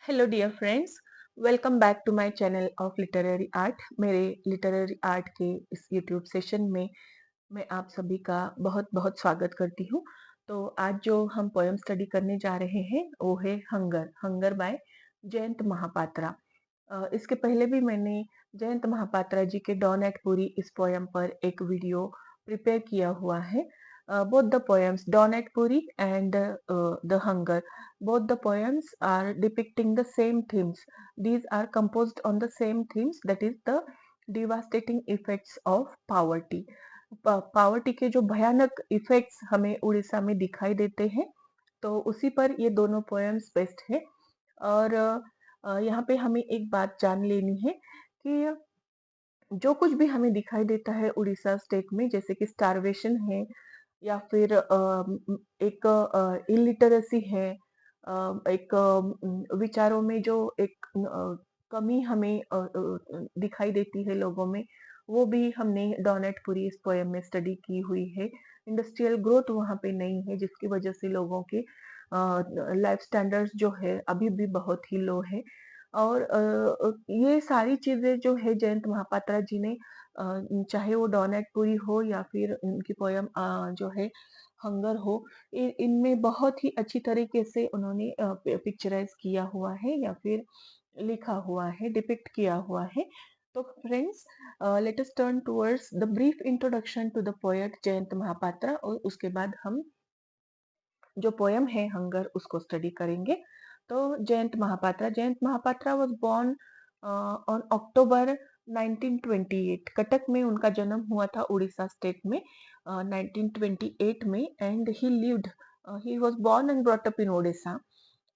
Hello dear friends, welcome back to my channel of literary art. मेरे literary art के इस YouTube session में मैं आप सभी का बहुत बहुत स्वागत करती हूँ। तो आज जो हम पोएम स्टडी करने जा रहे हैं वो है hunger hunger by Jayanta Mahapatra. इसके पहले भी मैंने जयंत महापात्रा जी के डॉन एट पुरी इस पोयम पर एक वीडियो प्रिपेयर किया हुआ है। Both the poems dawn at Puri and the hunger, both the poems are depicting the same themes. These are composed on the same themes, that is the devastating effects of poverty. Poverty के जो भयानक effects हमें उड़ीसा में दिखाई देते हैं, तो उसी पर ये दोनों पोएम्स बेस्ड है। और यहाँ पे हमें एक बात जान लेनी है कि जो कुछ भी हमें दिखाई देता है उड़ीसा स्टेट में, जैसे कि स्टारवेशन है या फिर एक इलिटरेसी है, एक विचारों में जो एक कमी हमें दिखाई देती है लोगों में, वो भी हमने डॉनेटपुरी इस पोएम में स्टडी की हुई है। इंडस्ट्रियल ग्रोथ वहाँ पे नहीं है, जिसकी वजह से लोगों के लाइफ स्टैंडर्ड्स जो है अभी भी बहुत ही लो है। और ये सारी चीजें जो है जयंत महापात्रा जी ने, चाहे वो डॉनेटपुरी हो या फिर उनकी पोयम जो है हंगर हो, इनमें बहुत ही अच्छी तरीके से उन्होंने पिक्चराइज किया हुआ है या फिर लिखा हुआ है, डिपिक्ट किया हुआ है। तो friends, let us turn towards the brief introduction to the poet Jayanta Mahapatra, और उसके बाद हम जो पोयम है हंगर उसको स्टडी करेंगे। तो Jayanta Mahapatra was born on October 1928। Cuttack में उनका जन्म हुआ था, उड़ीसा स्टेट में 1928 में। And he was born and brought up in Odisha,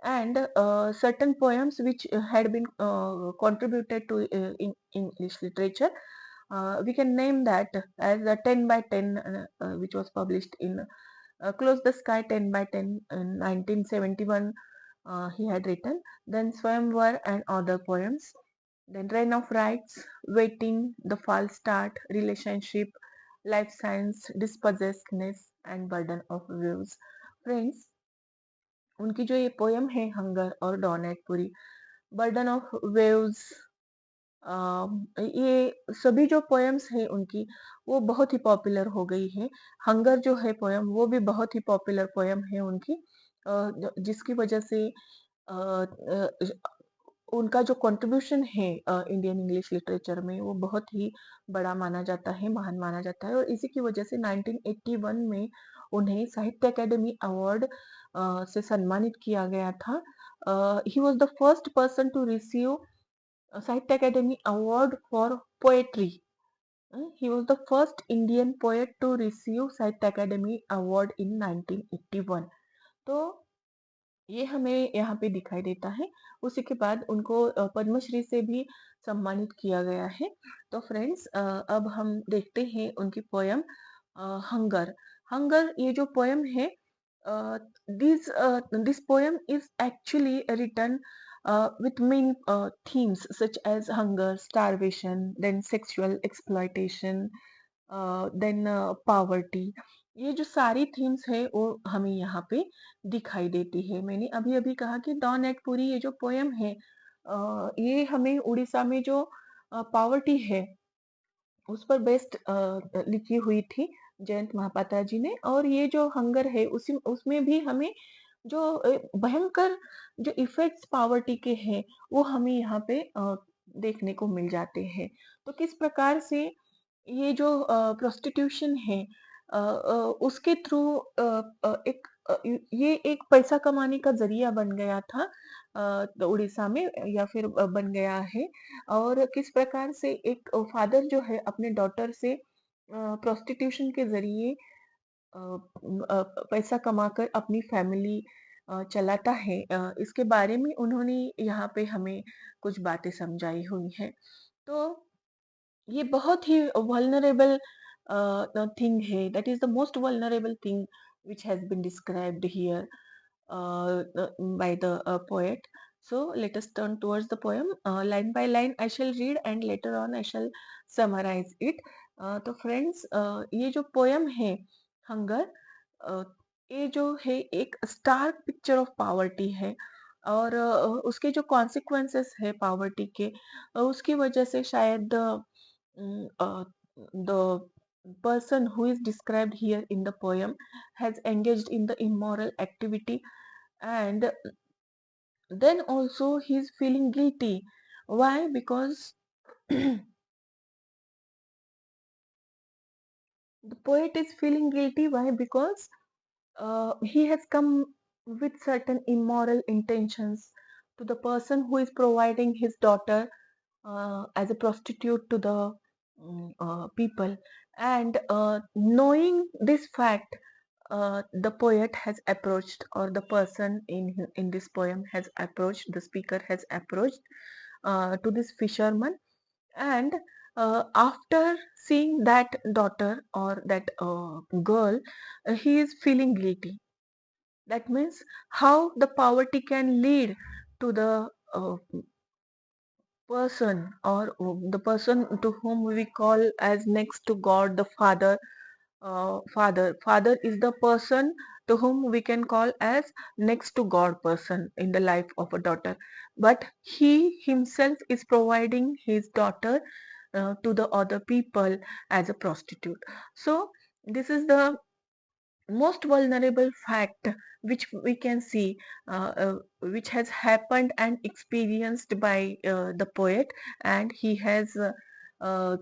and certain poems which had been contributed to in English literature. We can name that as a 10 by 10, which was published in Close the Sky 10 by 10 in 1971. He had written. Then Swayamvar and other poems. Then Rain of Rights, Waiting, The False Start, Relationship, Life Science, Dispossessedness, and Burden of Views. Friends, उनकी जो ये poem है hunger और डॉनेटपुरी, burden of waves, ये सभी जो poems हैं उनकी, वो बहुत ही पॉपुलर हो गई है। हंगर जो है पोएम, वो भी बहुत ही पॉपुलर पोएम है उनकी, जिसकी वजह से उनका जो कंट्रीब्यूशन है इंडियन इंग्लिश लिटरेचर में, वो बहुत ही बड़ा माना जाता है, महान माना जाता है। और इसी की वजह से 1981 में उन्हें साहित्य अकेडमी अवार्ड से सम्मानित किया गया था। He was the first person to receive Sahitya academy award for poetry. He was the first Indian poet to receive Sahitya academy award in 1981। तो ये हमें यहाँ पे दिखाई देता है। उसी के बाद उनको पद्मश्री से भी सम्मानित किया गया है। तो फ्रेंड्स, अब हम देखते हैं उनकी पोयम हंगर। हंगर ये जो पोयम है, this poem is actually written with main themes such as hunger, starvation, then sexual exploitation, then poverty. ये जो सारी थीम्स है वो हमें यहाँ पे दिखाई देती है। मैंने अभी अभी कहा कि डॉन एट पुरी ये जो पोयम है, ये हमें उड़ीसा में जो पावर्टी है उस पर बेस्ड लिखी हुई थी जयंत महापात्रा जी ने। और ये जो हंगर है उसी उसमें भी हमें जो भयंकर जो इफेक्ट्स पावर्टी के हैं वो हमें यहाँ पे देखने को मिल जाते हैं। तो किस प्रकार से ये जो प्रोस्टिट्यूशन है, उसके थ्रू एक ये एक पैसा कमाने का जरिया बन गया था तो उड़ीसा में, या फिर बन गया है। और किस प्रकार से एक फादर जो है अपने डॉटर से प्रोस्टिट्यूशन के जरिए पैसा कमाकर अपनी फैमिली चलाता है, इसके बारे में उन्होंने यहाँ पे हमें कुछ बातें समझाई हुई हैं। तो ये बहुत ही वल्नरेबल थिंग है, that is the most vulnerable thing which has been described here by the poet. So let us turn towards the poem. Line by line I shall read and later on I shall summarize it. तो friends, ये जो poem है hunger, ये जो है एक Stark picture of poverty है। और उसके जो कॉन्सिक्वेंसेस है पॉवर्टी के, उसकी वजह से शायद the person who is described here in the poem has engaged in the immoral activity, and then also he is feeling guilty. Why? Because the poet is feeling guilty. Why? Because he has come with certain immoral intentions to the person who is providing his daughter as a prostitute to the people, and knowing this fact, the poet has approached, or the person in this poem has approached, the speaker has approached to this fisherman, and after seeing that daughter or that girl, he is feeling guilty. That means how the poverty can lead to the person, or the person to whom we call as next to God, the father. Father is the person to whom we can call as next to God person in the life of a daughter, but he himself is providing his daughter to the other people as a prostitute. So this is the most vulnerable fact which we can see, which has happened and experienced by the poet, and he has uh, uh,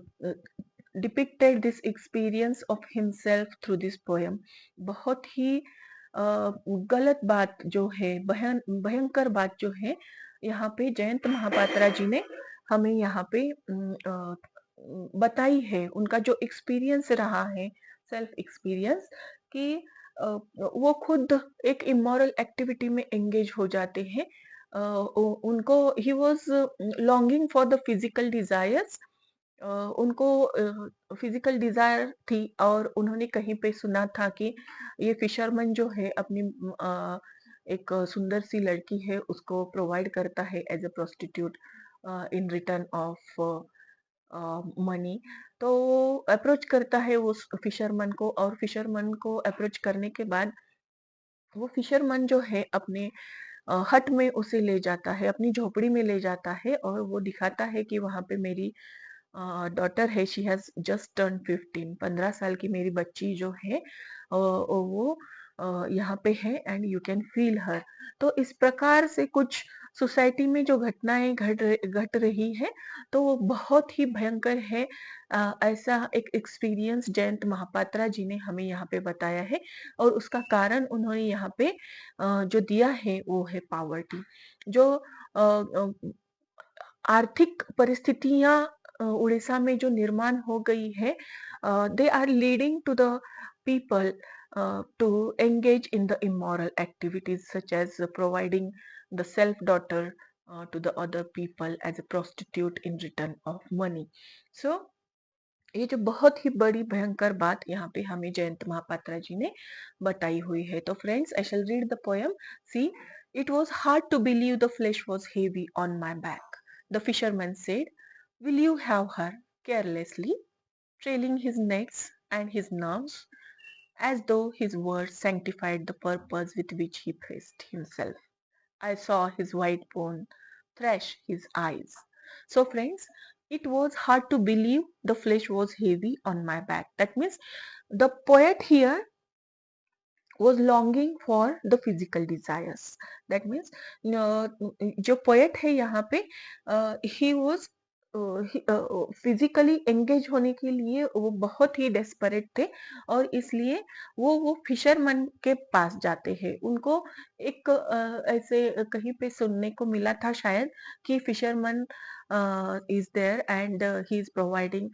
depicted this experience of himself through this poem. बहुत ही गलत बात जो है, भयंकर बात जो है, यहाँ पे जयंत महापात्रा जी ने हमें यहाँ पे बताई है। उनका जो एक्सपीरियंस रहा है, सेल्फ एक्सपीरियंस, कि वो खुद एक इमोरल एक्टिविटी में एंगेज हो जाते हैं। उनको he was longing for the physical desires, उनको फिजिकल डिजायर थी, और उन्होंने कहीं पे सुना था कि ये फिशरमैन जो है अपनी एक सुंदर सी लड़की है उसको प्रोवाइड करता है as a prostitute in return of money. तो अप्रोच करता है उस फिशरमैन को, और फिशरमैन को अप्रोच करने के बाद वो फिशरमैन जो है अपने हट में उसे ले जाता है, अपनी झोपड़ी में ले जाता है, और वो दिखाता है कि वहां पे मेरी डॉटर है, शी हैज जस्ट टर्न 15, 15 साल की मेरी बच्ची जो है वो यहाँ पे है, एंड यू कैन फील हर। तो इस प्रकार से कुछ सोसाइटी में जो घटनाएं घट रही है, तो वो बहुत ही भयंकर है। ऐसा एक एक्सपीरियंस जयंत महापात्रा जी ने हमें यहाँ पे बताया है, और उसका कारण उन्होंने यहाँ पे जो दिया है वो है पावर्टी। जो आर्थिक परिस्थितियां उड़ीसा में जो निर्माण हो गई है, they are leading to the people to engage in the immoral activities such as providing the self daughter to the other people as a prostitute in return of money. So ये जो बहुत ही बड़ी भयंकर बात यहाँ पे हमें जयंत महापात्रा जी ने बताई हुई है। तो friends, I shall read the poem. See, it was hard to believe the flesh was heavy on my back, the fisherman said, will you have her, carelessly trailing his nets and his nerves, as though his words sanctified the purpose with which he praised himself. I saw his white bone thresh his eyes. So, friends, it was hard to believe the flesh was heavy on my back. That means the poet here was longing for the physical desires. That means जो poet है यहाँ पे, he was physically engage होने के लिए वो बहुत ही desperate थे, और इसलिए वो फिशरमैन के पास जाते हैं। उनको एक ऐसे कहीं पे सुनने को मिला था शायद, कि fisherman is there and he is providing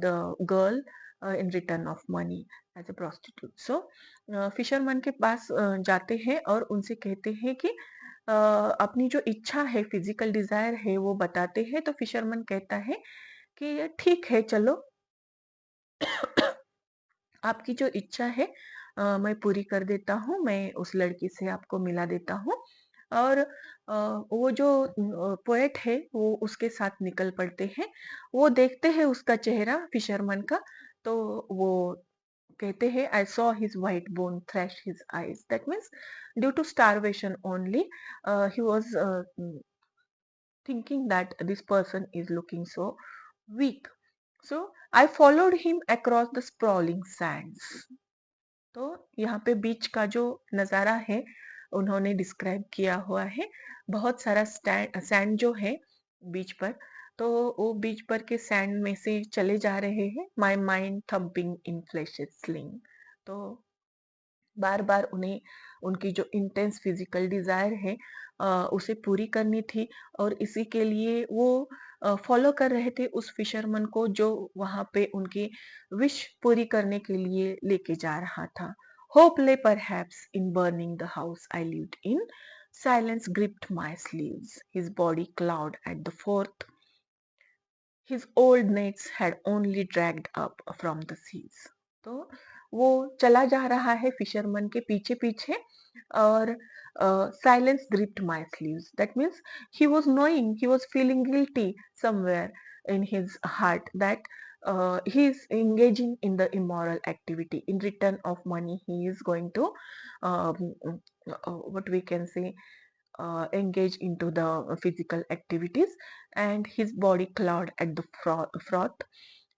the girl in return of money as a prostitute. So fisherman के पास जाते हैं और उनसे कहते हैं कि अपनी जो इच्छा है, फिजिकल डिजायर है, वो बताते हैं। तो फिशरमैन कहता है कि ठीक है, चलो आपकी जो इच्छा है मैं पूरी कर देता हूँ, मैं उस लड़की से आपको मिला देता हूँ। और वो जो पोएट है वो उसके साथ निकल पड़ते हैं। वो देखते हैं उसका चेहरा फिशरमैन का, तो वो कहते हैं I saw his white bone thrash his eyes, that means due to starvation only he was thinking that this person is looking so weak. So I followed him across the sprawling sands. तो यहाँ पे बीच का जो नजारा है उन्होंने describe किया हुआ है। बहुत सारा सैंड जो है बीच पर, तो वो बीच पर के सैंड में से चले जा रहे हैं, my mind thumping in flash sling. तो बार बार उन्हें उनकी जो इंटेंस फिजिकल डिजायर है उसे पूरी करनी थी, और इसी के लिए वो फॉलो कर रहे थे उस फिशरमैन को जो वहां पे उनकी विश पूरी करने के लिए लेके जा रहा था। होप ले perhaps in burning the house I lived in, silence gripped my sleeves, his body cloud at the fourth, his old nets had only dragged up from the seas। तो वो चला जा रहा है फिशरमैन के पीछे पीछे, और silence gripped my sleeves, that means he was knowing, he was feeling guilty somewhere in his heart that he is engaging in the immoral activity. In return of money he is going to what we can say engage into the physical activities, and his body clawed at the froth.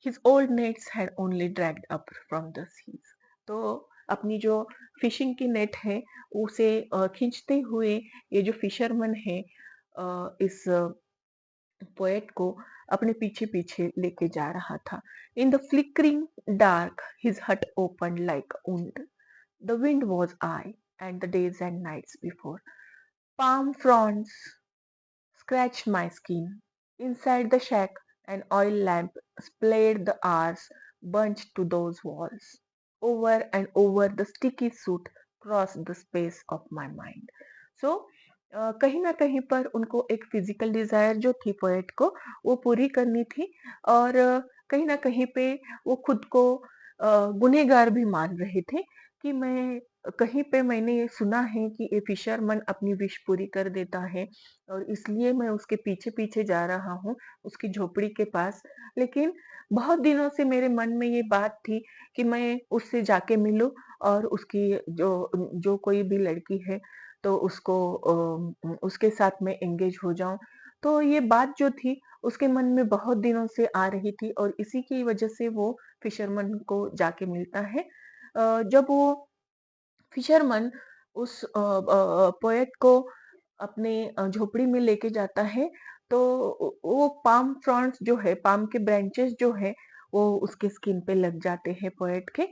His old nets had only dragged up from the seas। तो अपनी जो fishing की net है उसे खींचते हुए ये जो फिशरमैन है इस पोएट को अपने पीछे पीछे लेके जा रहा था। In the flickering dark his hut open like wound, the wind was I, and the days and nights before palm fronds scratched my skin. Inside the shack, an oil lamp splayed the hours burnt to those walls. Over and over the sticky soot crossed the space of my mind. So कहीं ना कहीं पर उनको एक physical Dzire जो थी poet को वो पूरी करनी थी, और कहीं ना कहीं पे वो खुद को गुनहगार भी मान रहे थे कि मैं कहीं पे मैंने ये सुना है कि ये फिशरमैन अपनी विश पूरी कर देता है, और इसलिए मैं उसके पीछे-पीछे जा रहा हूँ, उसकी झोपड़ी के पास। लेकिन बहुत दिनों से मेरे मन में ये बात थी कि मैं उससे जाके मिलूँ, और उसकी जो जो कोई भी लड़की है तो उसको उसके साथ मैं एंगेज हो जाऊँ। तो ये बात जो थी उसके मन में बहुत दिनों से आ रही थी, और इसी की वजह से वो फिशरमैन को जाके मिलता है। जब वो फिशरमैन उस पोएट को अपने झोपड़ी में लेके जाता है, तो वो पाम फ्रॉन्ड्स जो है, पाम के ब्रांचेस जो है वो उसके स्किन पे लग जाते हैं पोएट के।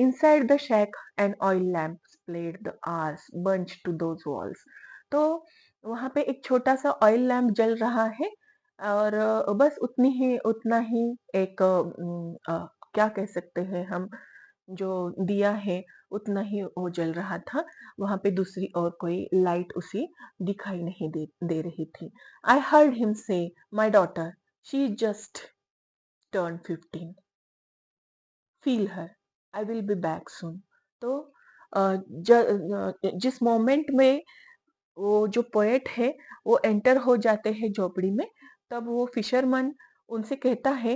Inside the shack an oil lamp played the hours bunch to those walls. तो वहां पे एक छोटा सा ऑयल लैम्प जल रहा है, और बस उतना ही एक क्या कह सकते हैं हम, जो दिया है उतना ही वो जल रहा था। वहां पे दूसरी और कोई लाइट उसे दिखाई नहीं दे रही थी। आई हर्ड हिम से, my daughter, she just turn 15, feel her, I will be back सून। तो जिस मोमेंट में वो जो पोएट है वो एंटर हो जाते हैं झोपड़ी में, तब वो फिशरमैन उनसे कहता है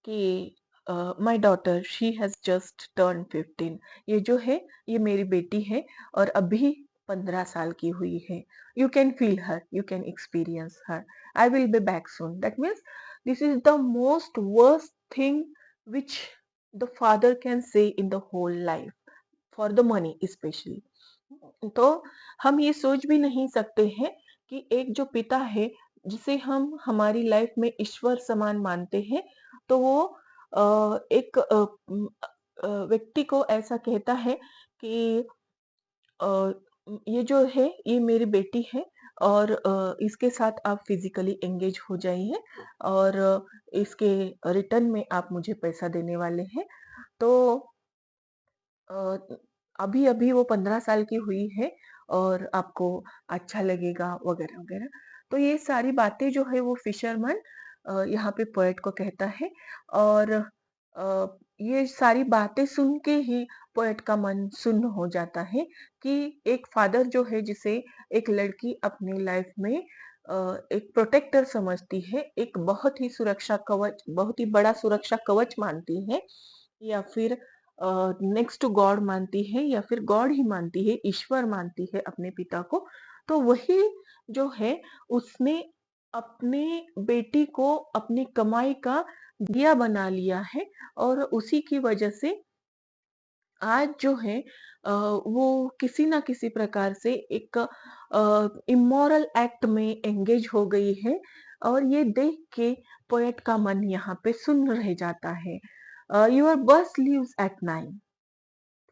कि my daughter she has just turn 15, ये जो है ये मेरी बेटी है और अभी 15 साल की हुई है। You can feel her, you can experience her, I will be back soon. That means this is the most worst thing which the father can say in the whole life, for the money specially. तो हम ये सोच भी नहीं सकते हैं कि एक जो पिता है जिसे हम हमारी लाइफ में ईश्वर समान मानते हैं, तो वो एक व्यक्ति को ऐसा कहता है कि अ, ये जो है ये मेरी बेटी है, और इसके साथ आप फिजिकली एंगेज हो जाइए, और इसके रिटर्न में आप मुझे पैसा देने वाले हैं। तो अ, अभी-अभी वो 15 साल की हुई है, और आपको अच्छा लगेगा वगैरह वगैरह। तो ये सारी बातें जो है वो फिशरमैन यहाँ पे पोएट को कहता है, और ये सारी बातें सुन के ही पोएट का मन सुन्न हो जाता है कि एक फादर जो है जिसे एक लड़की अपनी लाइफ में एक प्रोटेक्टर समझती है, एक बहुत ही सुरक्षा कवच, बहुत ही बड़ा सुरक्षा कवच मानती है, या फिर नेक्स्ट टू गॉड मानती है या फिर गॉड ही मानती है, ईश्वर मानती है अपने पिता को, तो वही जो है उसने अपने बेटी को अपनी कमाई का दिया बना लिया है। और उसी की वजह से आज जो है वो किसी ना किसी प्रकार से एक इमोरल एक्ट में एंगेज हो गई है। और ये देख के पोएट का मन यहाँ पे सुन्न रह जाता है। योर बस लीव्स एट 9।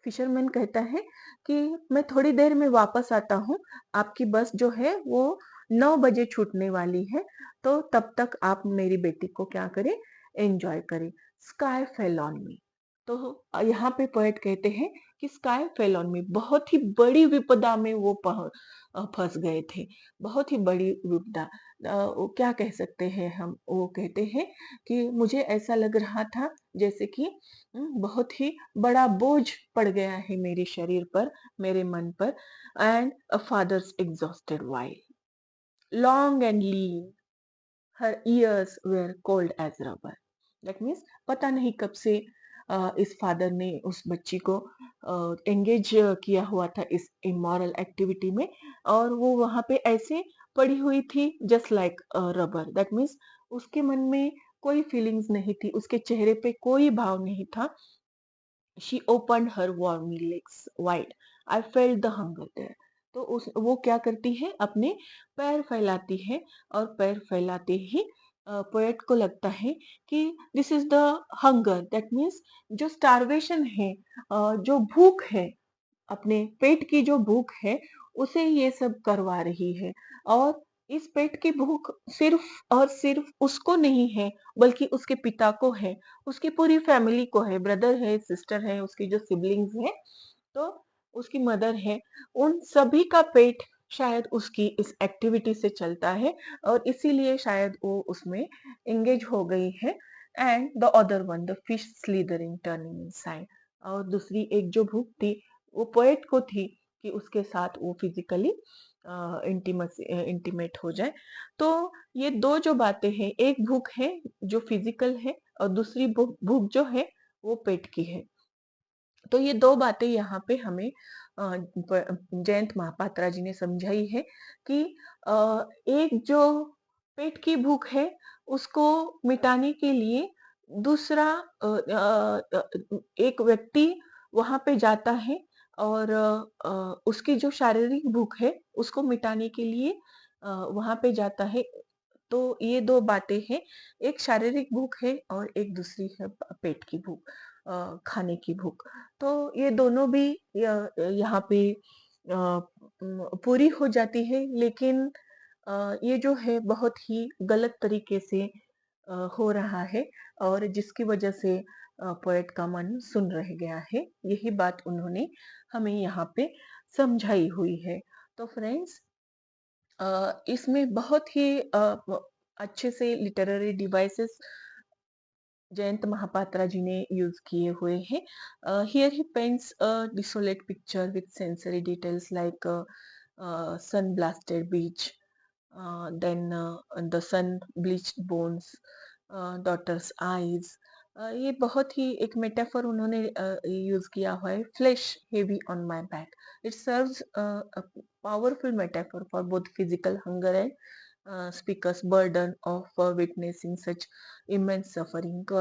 फिशरमैन कहता है कि मैं थोड़ी देर में वापस आता हूँ, आपकी बस जो है वो 9 बजे छूटने वाली है, तो तब तक आप मेरी बेटी को क्या करें, एंजॉय करें। Sky fell on me. तो यहाँ पे पोएट कहते हैं कि स्काई फेल ऑन मी, बहुत ही बड़ी विपदा में वो फंस गए थे। बहुत ही बड़ी विपदा, वो क्या कह सकते हैं हम, वो कहते हैं कि मुझे ऐसा लग रहा था जैसे कि बहुत ही बड़ा बोझ पड़ गया है मेरे शरीर पर, मेरे मन पर। And a father's exhausted wile long and lean, her years were cold as rubber. That means पता नहीं कब से इस फादर ने उस बच्ची को एंगेज किया हुआ था इस इमोरल एक्टिविटी में, और वो वहां पे ऐसे पड़ी हुई थी just like rubber. That means उसके मन में कोई फीलिंग्स नहीं थी, उसके चेहरे पे कोई भाव नहीं था। She opened her warm legs wide. I felt the hunger there. तो उस वो क्या करती है, अपने पैर फैलाती है, और पैर फैलाते ही पोएट को लगता है कि this is the hunger. That means जो स्टारवेशन है, जो भूख है, अपने पेट की जो भूख है, उसे ये सब करवा रही है। और इस पेट की भूख सिर्फ और सिर्फ उसको नहीं है, बल्कि उसके पिता को है, उसकी पूरी फैमिली को है, ब्रदर है, सिस्टर है, उसकी जो सिबलिंग्स है, तो उसकी मदर है, उन सभी का पेट शायद उसकी इस एक्टिविटी से चलता है, और इसीलिए शायद वो उसमें एंगेज हो गई है। And the other one, the fish slithering turning inside. और दूसरी एक जो भूख थी, वो पोएट को थी कि उसके साथ वो फिजिकली इंटीमेट हो जाए। तो ये दो जो बातें हैं, एक भूख है जो फिजिकल है, और दूसरी भूख भूख जो है वो पेट की है। तो ये दो बातें यहाँ पे हमें जयंत महापात्रा जी ने समझाई है कि एक जो पेट की भूख है, उसको मिटाने के लिए दूसरा एक व्यक्ति वहां पे जाता है, और उसकी जो शारीरिक भूख है उसको मिटाने के लिए वहां पे जाता है। तो ये दो बातें हैं, एक शारीरिक भूख है और एक दूसरी है पेट की भूख, खाने की भूख। तो ये दोनों भी यहाँ पे पूरी हो जाती है, लेकिन ये जो है बहुत ही गलत तरीके से हो रहा है, और जिसकी वजह से पोएट का मन सुन रह गया है। यही बात उन्होंने हमें यहाँ पे समझाई हुई है। तो फ्रेंड्स, इसमें बहुत ही अच्छे से लिटरेरी डिवाइसेस जयंत महापात्रा जी ने यूज किए हुए हैं। Here he paints a desolate picture with sensory details like sun blasted beach, then the sun bleached bones, daughter's eyes। ये बहुत ही एक मेटाफर उन्होंने यूज किया हुआ है, flash heavy on my back. It serves powerful metaphor for both physical hunger and speakers burden of witnessing such immense suffering.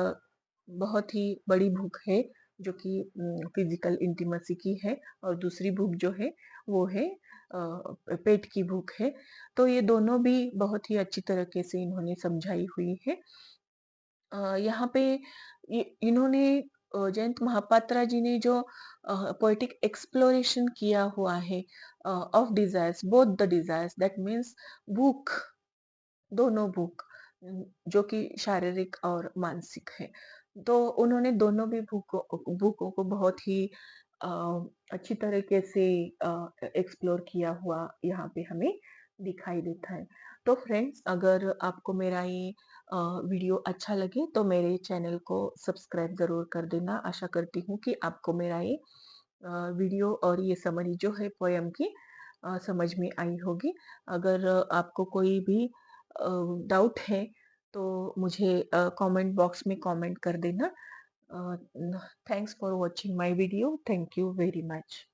बहुत ही बड़ी भूख है जो कि फिजिकल इंटीमेसी की है, और दूसरी भूख जो है वो है पेट की भूख है। तो ये दोनों भी बहुत ही अच्छी तरीके से इन्होंने समझाई हुई है। यहाँ पे इन्होंने जयंत महापात्रा जी ने जो पोएटिक एक्सप्लोरेशन किया हुआ है of desires, both the desires, that means भूख, दोनों भूख, जो कि शारीरिक और मानसिक है। तो उन्होंने दोनों भी भूखों को बहुत ही अ, अच्छी तरीके से एक्सप्लोर किया हुआ यहाँ पे हमें दिखाई देता है। तो फ्रेंड्स, अगर आपको मेरा ये वीडियो अच्छा लगे तो मेरे चैनल को सब्सक्राइब ज़रूर कर देना। आशा करती हूँ कि आपको मेरा ये वीडियो और ये समरी जो है पोयम की समझ में आई होगी। अगर आपको कोई भी डाउट है तो मुझे कमेंट बॉक्स में कमेंट कर देना। Thanks for watching my video. Thank you very much.